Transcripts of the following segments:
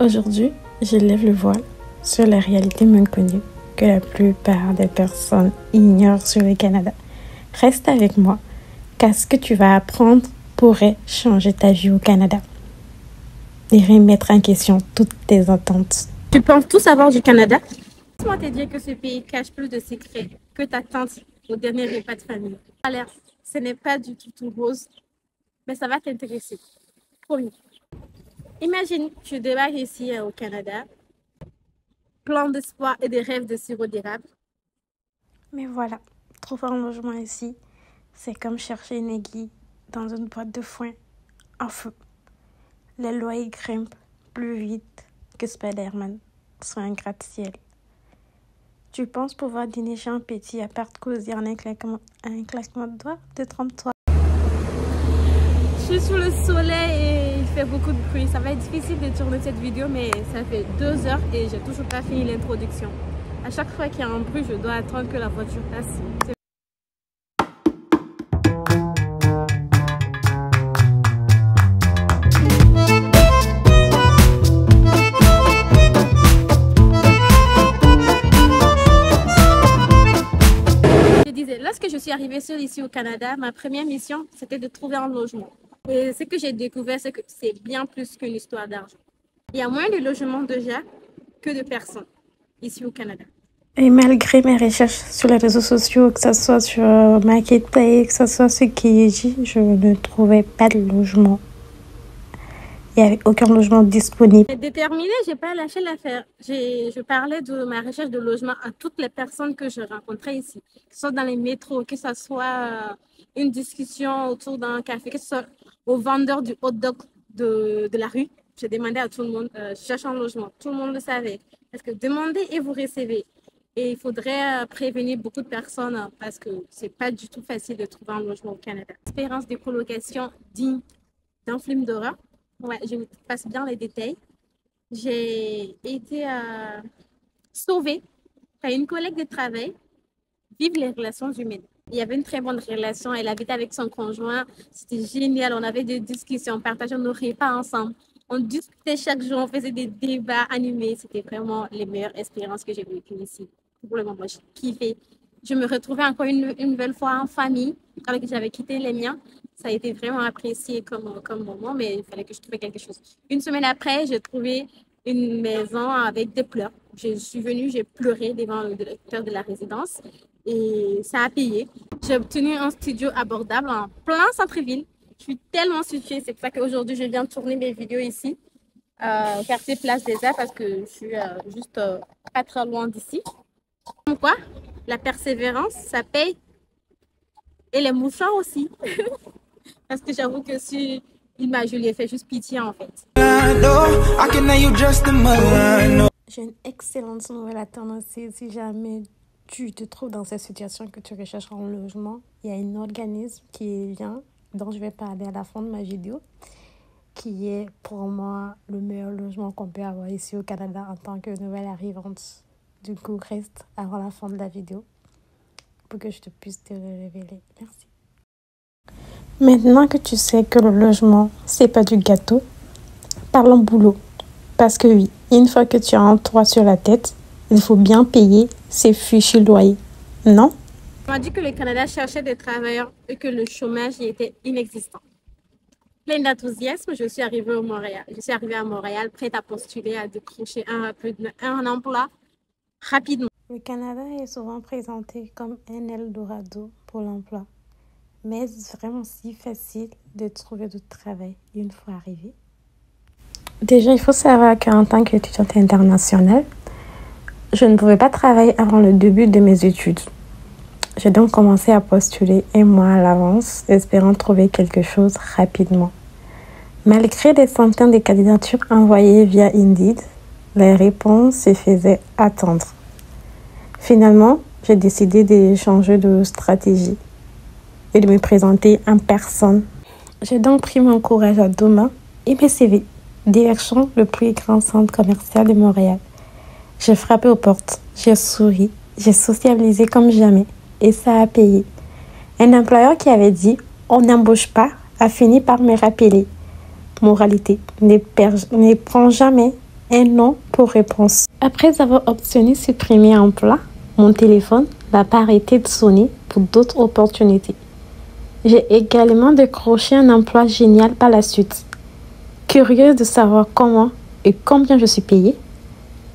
Aujourd'hui, je lève le voile sur la réalité mal connue que la plupart des personnes ignorent sur le Canada. Reste avec moi, car ce que tu vas apprendre pourrait changer ta vie au Canada et remettre en question toutes tes attentes. Tu penses tout savoir du Canada? Laisse-moi te dire que ce pays cache plus de secrets que ta tante au dernier repas de famille. Alors, ce n'est pas du tout rose, mais ça va t'intéresser. Promis. Imagine, tu débarques ici au Canada, plein d'espoir et de rêves de sirop d'érable. Mais voilà, trouver un logement ici, c'est comme chercher une aiguille dans une boîte de foin en feu. Les loyers grimpent plus vite que Spider-Man sur un gratte-ciel. Tu penses pouvoir dîner chez un petit appart cosy en un claquement de doigts? Détrompe-toi. Je suis sous le soleil et il fait beaucoup de bruit. Ça va être difficile de tourner cette vidéo, mais ça fait 2 heures et j'ai toujours pas fini l'introduction. À chaque fois qu'il y a un bruit, je dois attendre que la voiture passe. Lorsque je suis arrivée seule ici au Canada, ma première mission, c'était de trouver un logement. Et ce que j'ai découvert, c'est que c'est bien plus qu'une histoire d'argent. Il y a moins de logements déjà que de personnes ici au Canada. Et malgré mes recherches sur les réseaux sociaux, que ce soit sur Marketplace, que ce soit sur Kijiji, je ne trouvais pas de logement. Il n'y avait aucun logement disponible. Déterminée, je n'ai pas lâché l'affaire. Je parlais de ma recherche de logement à toutes les personnes que je rencontrais ici, que ce soit dans les métros, que ce soit une discussion autour d'un café, que ce soit aux vendeurs du hot dog de la rue. J'ai demandé à tout le monde, je cherche un logement. Tout le monde le savait. Parce que demandez et vous recevez. Et il faudrait prévenir beaucoup de personnes parce que ce n'est pas du tout facile de trouver un logement au Canada. Expérience de colocation digne d'un film d'horreur. Ouais, je vous passe bien les détails. J'ai été sauvée par une collègue de travail. Vive les relations humaines. Il y avait une très bonne relation. Elle habitait avec son conjoint. C'était génial. On avait des discussions, on partageait nos repas ensemble. On discutait chaque jour, on faisait des débats animés. C'était vraiment les meilleures expériences que j'ai vécues ici. Pour le moment, j'ai kiffé. Je me retrouvais encore une nouvelle fois en famille, alors que j'avais quitté les miens. Ça a été vraiment apprécié comme moment, mais il fallait que je trouve quelque chose. Une semaine après, j'ai trouvé une maison avec des pleurs. Je suis venue, j'ai pleuré devant le directeur de la résidence et ça a payé. J'ai obtenu un studio abordable en plein centre-ville. Je suis tellement située, c'est pour ça qu'aujourd'hui, je viens tourner mes vidéos ici, au quartier Place des Arts, parce que je suis juste pas très loin d'ici. Comme quoi, la persévérance, ça paye. Et les mouchoirs aussi. Parce que j'avoue que si il m'a lui fait juste pitié en fait. J'ai une excellente nouvelle à t'annoncer. Si jamais tu te trouves dans cette situation que tu recherches un logement, il y a un organisme qui vient, dont je vais parler à la fin de ma vidéo, qui est pour moi le meilleur logement qu'on peut avoir ici au Canada en tant que nouvelle arrivante. Du coup, reste avant la fin de la vidéo pour que je te puisse te le révéler. Merci. Maintenant que tu sais que le logement, c'est pas du gâteau, parlons boulot. Parce que oui, une fois que tu as un toit sur la tête, il faut bien payer ses fichus loyers. Non? On m'a dit que le Canada cherchait des travailleurs et que le chômage y était inexistant. Pleine d'enthousiasme, je suis arrivée au Montréal. Je suis arrivée à Montréal, prête à postuler, à décrocher un emploi rapidement. Le Canada est souvent présenté comme un Eldorado pour l'emploi. Mais est-ce vraiment si facile de trouver du travail une fois arrivé? Déjà, il faut savoir qu'en tant qu'étudiante internationale, je ne pouvais pas travailler avant le début de mes études. J'ai donc commencé à postuler un mois à l'avance, espérant trouver quelque chose rapidement. Malgré des centaines de candidatures envoyées via Indeed, les réponses se faisaient attendre. Finalement, j'ai décidé de changer de stratégie et de me présenter en personne. J'ai donc pris mon courage à deux mains et mes CV, direction le plus grand centre commercial de Montréal. J'ai frappé aux portes, j'ai souri, j'ai socialisé comme jamais et ça a payé. Un employeur qui avait dit « on n'embauche pas » a fini par me rappeler. Moralité, ne prends jamais un non pour réponse. Après avoir obtenu ce premier emploi, mon téléphone n'a pas arrêté de sonner pour d'autres opportunités. J'ai également décroché un emploi génial par la suite. Curieuse de savoir comment et combien je suis payée?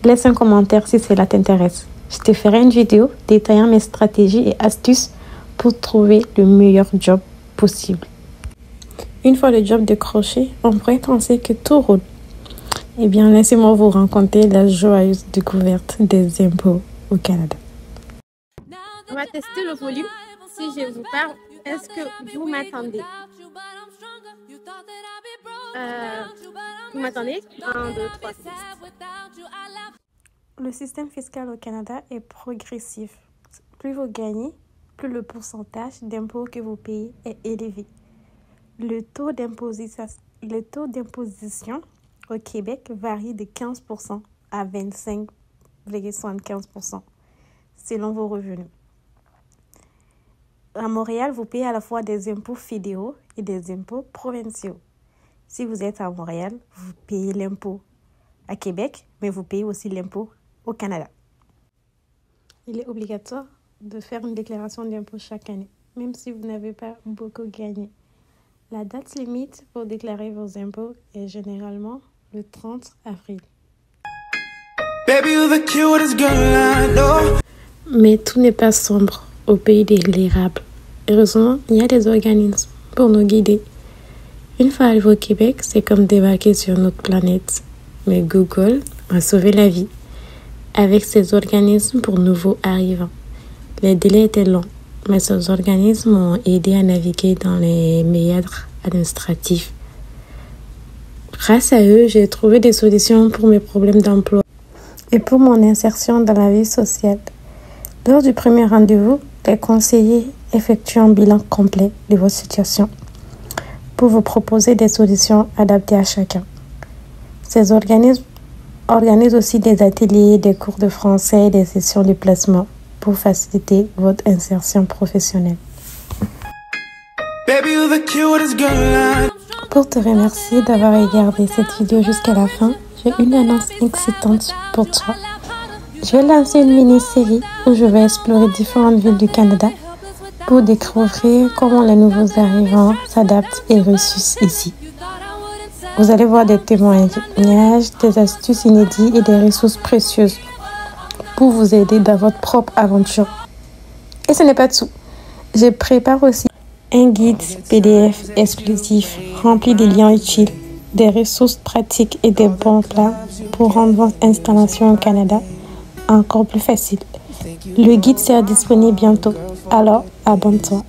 Laisse un commentaire si cela t'intéresse. Je te ferai une vidéo détaillant mes stratégies et astuces pour trouver le meilleur job possible. Une fois le job décroché, on pourrait penser que tout roule. Eh bien, laissez-moi vous raconter la joyeuse découverte des impôts au Canada. On va tester le volume. Si je vous parle, est-ce que vous m'attendez? Vous m'attendez? 1, 2, 3, 6. Le système fiscal au Canada est progressif. Plus vous gagnez, plus le pourcentage d'impôts que vous payez est élevé. Le taux d'imposition au Québec varie de 15% à 25,75% selon vos revenus. À Montréal, vous payez à la fois des impôts fédéraux et des impôts provinciaux. Si vous êtes à Montréal, vous payez l'impôt à Québec, mais vous payez aussi l'impôt au Canada. Il est obligatoire de faire une déclaration d'impôt chaque année, même si vous n'avez pas beaucoup gagné. La date limite pour déclarer vos impôts est généralement le 30 avril. Mais tout n'est pas sombre au pays des l'érable. Heureusement, il y a des organismes pour nous guider. Une fois arrivé au Québec, c'est comme débarquer sur notre planète. Mais Google a sauvé la vie avec ces organismes pour nouveaux arrivants. Les délais étaient longs, mais ces organismes m'ont aidé à naviguer dans les méandres administratifs. Grâce à eux, j'ai trouvé des solutions pour mes problèmes d'emploi et pour mon insertion dans la vie sociale. Lors du premier rendez-vous, les conseillers effectuent un bilan complet de votre situation pour vous proposer des solutions adaptées à chacun. Ces organismes organisent aussi des ateliers, des cours de français et des sessions de placement pour faciliter votre insertion professionnelle. Pour te remercier d'avoir regardé cette vidéo jusqu'à la fin, j'ai une annonce excitante pour toi. Je vais lancer une mini-série où je vais explorer différentes villes du Canada pour découvrir comment les nouveaux arrivants s'adaptent et réussissent ici. Vous allez voir des témoignages, des astuces inédites et des ressources précieuses pour vous aider dans votre propre aventure. Et ce n'est pas tout. Je prépare aussi un guide PDF exclusif rempli de liens utiles, des ressources pratiques et des bons plans pour rendre votre installation au Canada encore plus facile. Le guide sera disponible bientôt, alors abonne-toi.